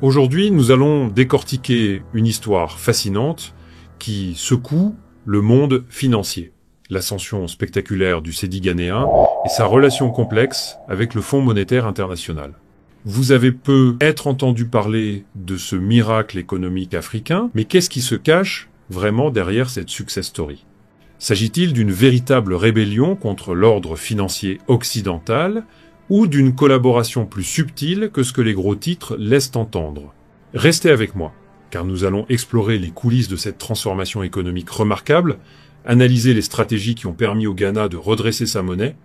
Aujourd'hui, nous allons décortiquer une histoire fascinante qui secoue le monde financier. L'ascension spectaculaire du cédi ghanéen et sa relation complexe avec le Fonds monétaire international. Vous avez peut-être entendu parler de ce miracle économique africain, mais qu'est-ce qui se cache vraiment derrière cette success story? S'agit-il d'une véritable rébellion contre l'ordre financier occidental ou d'une collaboration plus subtile que ce que les gros titres laissent entendre? Restez avec moi, car nous allons explorer les coulisses de cette transformation économique remarquable, analyser les stratégies qui ont permis au Ghana de redresser sa monnaie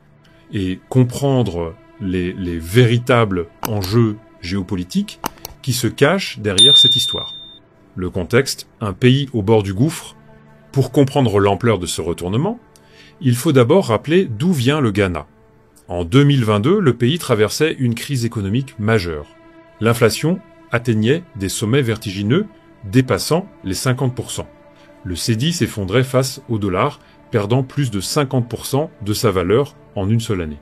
et comprendre les véritables enjeux géopolitiques qui se cachent derrière cette histoire. Le contexte, un pays au bord du gouffre. Pour comprendre l'ampleur de ce retournement, il faut d'abord rappeler d'où vient le Ghana. En 2022, le pays traversait une crise économique majeure. L'inflation atteignait des sommets vertigineux, dépassant les 50%. Le cédi s'effondrait face au dollar, perdant plus de 50% de sa valeur en une seule année.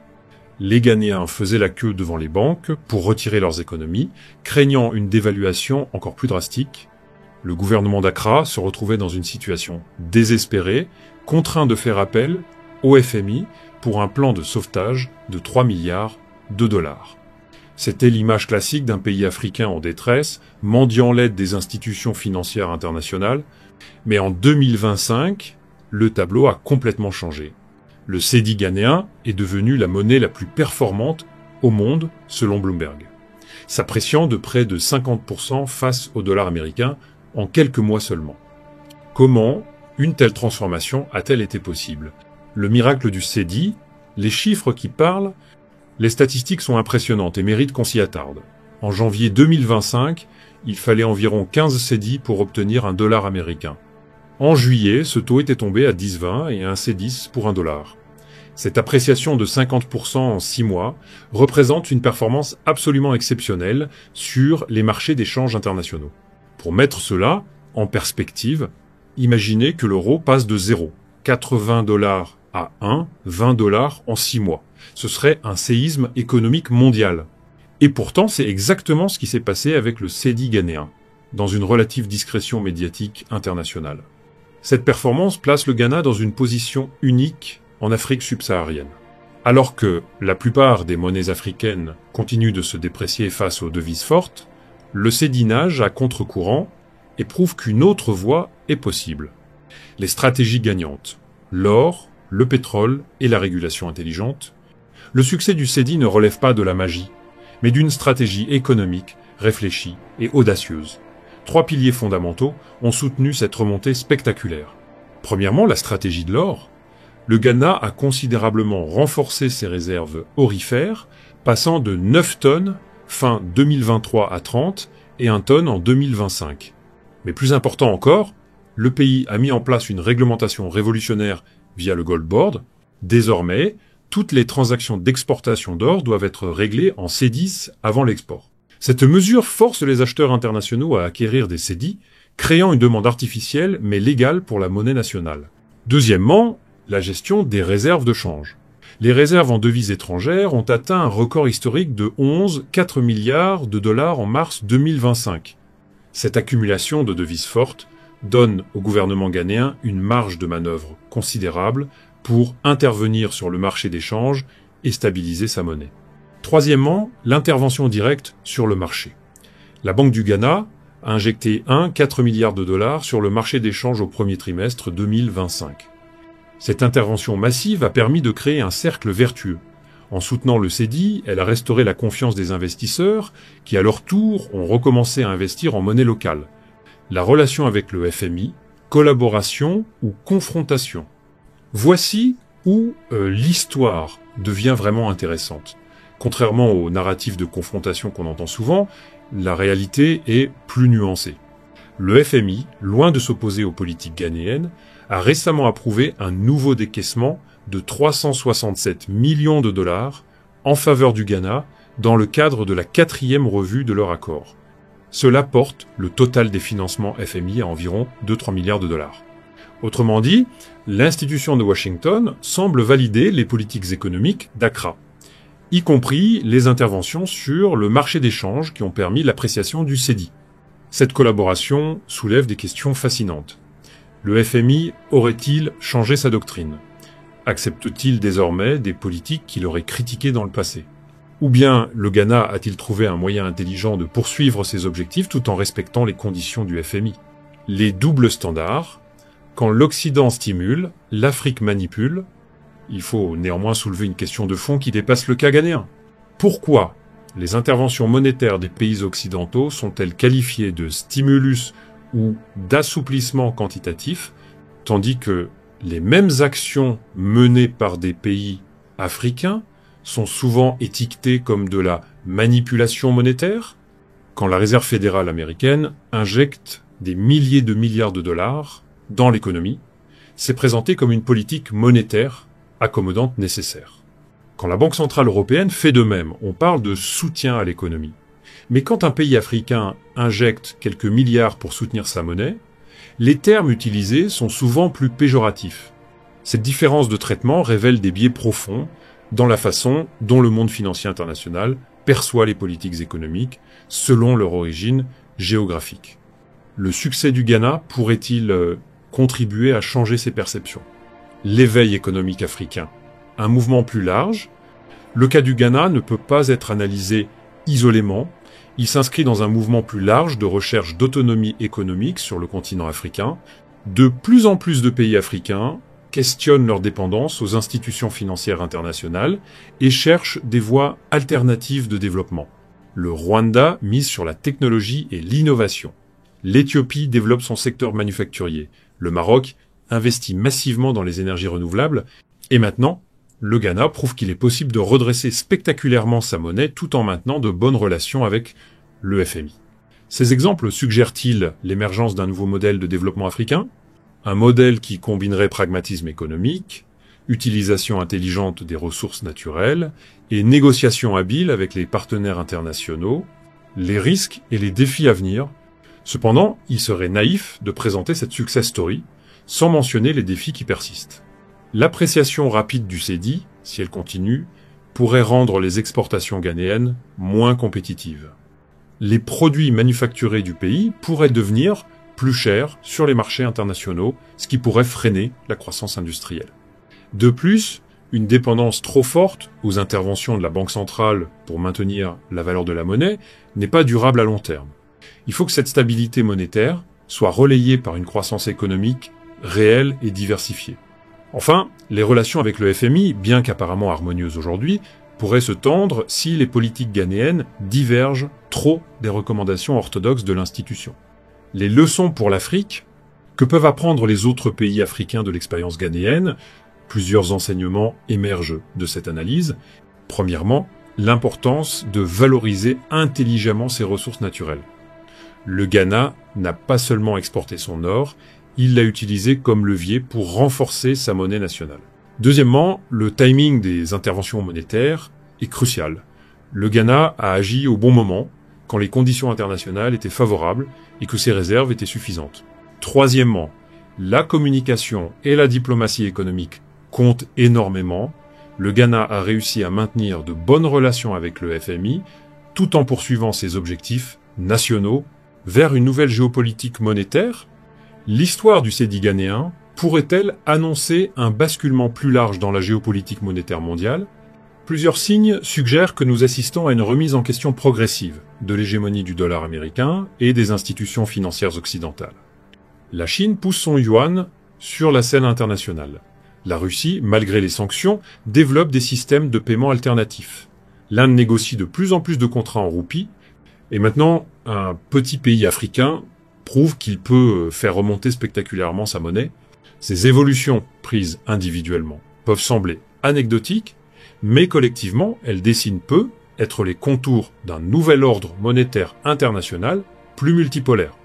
Les Ghanéens faisaient la queue devant les banques pour retirer leurs économies, craignant une dévaluation encore plus drastique. Le gouvernement d'Accra se retrouvait dans une situation désespérée, contraint de faire appel au FMI pour un plan de sauvetage de 3 milliards de dollars. C'était l'image classique d'un pays africain en détresse, mendiant l'aide des institutions financières internationales. Mais en 2025, le tableau a complètement changé. Le cédi ghanéen est devenu la monnaie la plus performante au monde, selon Bloomberg, s'appréciant de près de 50% face au dollar américain en quelques mois seulement. Comment une telle transformation a-t-elle été possible? Le miracle du cédi, les chiffres qui parlent, les statistiques sont impressionnantes et méritent qu'on s'y attarde. En janvier 2025, il fallait environ 15 cédis pour obtenir un dollar américain. En juillet, ce taux était tombé à 10,20 et un C10 pour un dollar. Cette appréciation de 50% en 6 mois représente une performance absolument exceptionnelle sur les marchés d'échange internationaux. Pour mettre cela en perspective, imaginez que l'euro passe de 0, 80 dollars à 1, 20 dollars en 6 mois. Ce serait un séisme économique mondial. Et pourtant, c'est exactement ce qui s'est passé avec le cédi ghanéen, dans une relative discrétion médiatique internationale. Cette performance place le Ghana dans une position unique en Afrique subsaharienne. Alors que la plupart des monnaies africaines continuent de se déprécier face aux devises fortes, le cédi nage à contre-courant et prouve qu'une autre voie est possible. Les stratégies gagnantes, l'or, le pétrole et la régulation intelligente. Le succès du cédi ne relève pas de la magie, mais d'une stratégie économique réfléchie et audacieuse. 3 piliers fondamentaux ont soutenu cette remontée spectaculaire. Premièrement, la stratégie de l'or. Le Ghana a considérablement renforcé ses réserves aurifères, passant de 9 tonnes fin 2023 à 30 et 1 tonne en 2025. Mais plus important encore, le pays a mis en place une réglementation révolutionnaire via le Gold Board. Désormais, toutes les transactions d'exportation d'or doivent être réglées en C10 avant l'export. Cette mesure force les acheteurs internationaux à acquérir des cédis, créant une demande artificielle mais légale pour la monnaie nationale. Deuxièmement, la gestion des réserves de change. Les réserves en devises étrangères ont atteint un record historique de 11,4 milliards de dollars en mars 2025. Cette accumulation de devises fortes donne au gouvernement ghanéen une marge de manœuvre considérable pour intervenir sur le marché des changes et stabiliser sa monnaie. Troisièmement, l'intervention directe sur le marché. La Banque du Ghana a injecté 1,4 milliards de dollars sur le marché des changes au premier trimestre 2025. Cette intervention massive a permis de créer un cercle vertueux. En soutenant le cédi, elle a restauré la confiance des investisseurs qui, à leur tour, ont recommencé à investir en monnaie locale. La relation avec le FMI, collaboration ou confrontation. Voici où l'histoire devient vraiment intéressante. Contrairement aux narratifs de confrontation qu'on entend souvent, la réalité est plus nuancée. Le FMI, loin de s'opposer aux politiques ghanéennes, a récemment approuvé un nouveau décaissement de 367 millions de dollars en faveur du Ghana dans le cadre de la 4e revue de leur accord. Cela porte le total des financements FMI à environ 2-3 milliards de dollars. Autrement dit, l'institution de Washington semble valider les politiques économiques d'Accra. y compris les interventions sur le marché des changes qui ont permis l'appréciation du cédis. Cette collaboration soulève des questions fascinantes. Le FMI aurait-il changé sa doctrine? Accepte-t-il désormais des politiques qu'il aurait critiquées dans le passé? Ou bien le Ghana a-t-il trouvé un moyen intelligent de poursuivre ses objectifs tout en respectant les conditions du FMI? Les doubles standards. Quand l'Occident stimule, l'Afrique manipule. Il faut néanmoins soulever une question de fond qui dépasse le cas ghanéen. Pourquoi les interventions monétaires des pays occidentaux sont-elles qualifiées de stimulus ou d'assouplissement quantitatif, tandis que les mêmes actions menées par des pays africains sont souvent étiquetées comme de la manipulation monétaire? Quand la Réserve fédérale américaine injecte des milliers de milliards de dollars dans l'économie, c'est présenté comme une politique monétaire accommodante nécessaire. Quand la Banque centrale européenne fait de même, on parle de soutien à l'économie. Mais quand un pays africain injecte quelques milliards pour soutenir sa monnaie, les termes utilisés sont souvent plus péjoratifs. Cette différence de traitement révèle des biais profonds dans la façon dont le monde financier international perçoit les politiques économiques selon leur origine géographique. Le succès du Ghana pourrait-il contribuer à changer ces perceptions? L'éveil économique africain, un mouvement plus large. Le cas du Ghana ne peut pas être analysé isolément. Il s'inscrit dans un mouvement plus large de recherche d'autonomie économique sur le continent africain. De plus en plus de pays africains questionnent leur dépendance aux institutions financières internationales et cherchent des voies alternatives de développement. Le Rwanda mise sur la technologie et l'innovation. L'Éthiopie développe son secteur manufacturier. Le Maroc investit massivement dans les énergies renouvelables. Et maintenant, le Ghana prouve qu'il est possible de redresser spectaculairement sa monnaie tout en maintenant de bonnes relations avec le FMI. Ces exemples suggèrent-ils l'émergence d'un nouveau modèle de développement africain? Un modèle qui combinerait pragmatisme économique, utilisation intelligente des ressources naturelles et négociation habile avec les partenaires internationaux, les risques et les défis à venir. Cependant, il serait naïf de présenter cette success story sans mentionner les défis qui persistent. L'appréciation rapide du cédis, si elle continue, pourrait rendre les exportations ghanéennes moins compétitives. Les produits manufacturés du pays pourraient devenir plus chers sur les marchés internationaux, ce qui pourrait freiner la croissance industrielle. De plus, une dépendance trop forte aux interventions de la Banque centrale pour maintenir la valeur de la monnaie n'est pas durable à long terme. Il faut que cette stabilité monétaire soit relayée par une croissance économique réelle et diversifiée. Enfin, les relations avec le FMI, bien qu'apparemment harmonieuses aujourd'hui, pourraient se tendre si les politiques ghanéennes divergent trop des recommandations orthodoxes de l'institution. Les leçons pour l'Afrique, que peuvent apprendre les autres pays africains de l'expérience ghanéenne, plusieurs enseignements émergent de cette analyse. Premièrement, l'importance de valoriser intelligemment ses ressources naturelles. Le Ghana n'a pas seulement exporté son or, il l'a utilisé comme levier pour renforcer sa monnaie nationale. Deuxièmement, le timing des interventions monétaires est crucial. Le Ghana a agi au bon moment, quand les conditions internationales étaient favorables et que ses réserves étaient suffisantes. Troisièmement, la communication et la diplomatie économique comptent énormément. Le Ghana a réussi à maintenir de bonnes relations avec le FMI, tout en poursuivant ses objectifs nationaux vers une nouvelle géopolitique monétaire. L'histoire du cédis ghanéen pourrait-elle annoncer un basculement plus large dans la géopolitique monétaire mondiale? Plusieurs signes suggèrent que nous assistons à une remise en question progressive de l'hégémonie du dollar américain et des institutions financières occidentales. La Chine pousse son yuan sur la scène internationale. La Russie, malgré les sanctions, développe des systèmes de paiement alternatifs. L'Inde négocie de plus en plus de contrats en roupies, et maintenant, un petit pays africain prouve qu'il peut faire remonter spectaculairement sa monnaie. Ces évolutions prises individuellement peuvent sembler anecdotiques, mais collectivement, elles dessinent peu être les contours d'un nouvel ordre monétaire international plus multipolaire.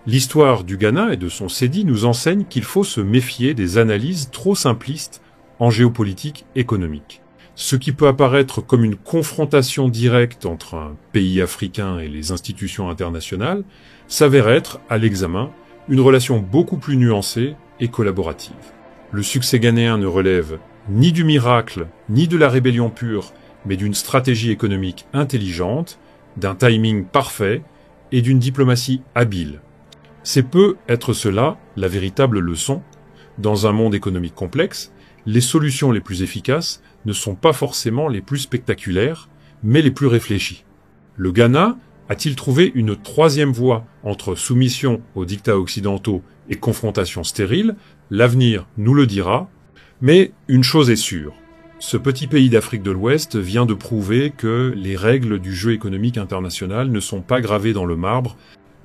L'histoire du Ghana et de son cédis nous enseigne qu'il faut se méfier des analyses trop simplistes en géopolitique économique. Ce qui peut apparaître comme une confrontation directe entre un pays africain et les institutions internationales s'avère être, à l'examen, une relation beaucoup plus nuancée et collaborative. Le succès ghanéen ne relève ni du miracle, ni de la rébellion pure, mais d'une stratégie économique intelligente, d'un timing parfait et d'une diplomatie habile. C'est peut être cela la véritable leçon. Dans un monde économique complexe, les solutions les plus efficaces ne sont pas forcément les plus spectaculaires, mais les plus réfléchies. Le Ghana a-t-il trouvé une troisième voie entre soumission aux dictats occidentaux et confrontation stérile? L'avenir nous le dira. Mais une chose est sûre, ce petit pays d'Afrique de l'Ouest vient de prouver que les règles du jeu économique international ne sont pas gravées dans le marbre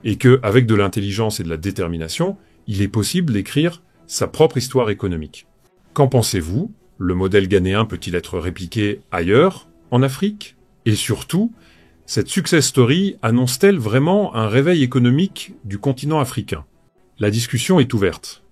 et que, avec de l'intelligence et de la détermination, il est possible d'écrire sa propre histoire économique. Qu'en pensez-vous? Le modèle ghanéen peut-il être répliqué ailleurs, en Afrique? Et surtout, cette success story annonce-t-elle vraiment un réveil économique du continent africain? La discussion est ouverte.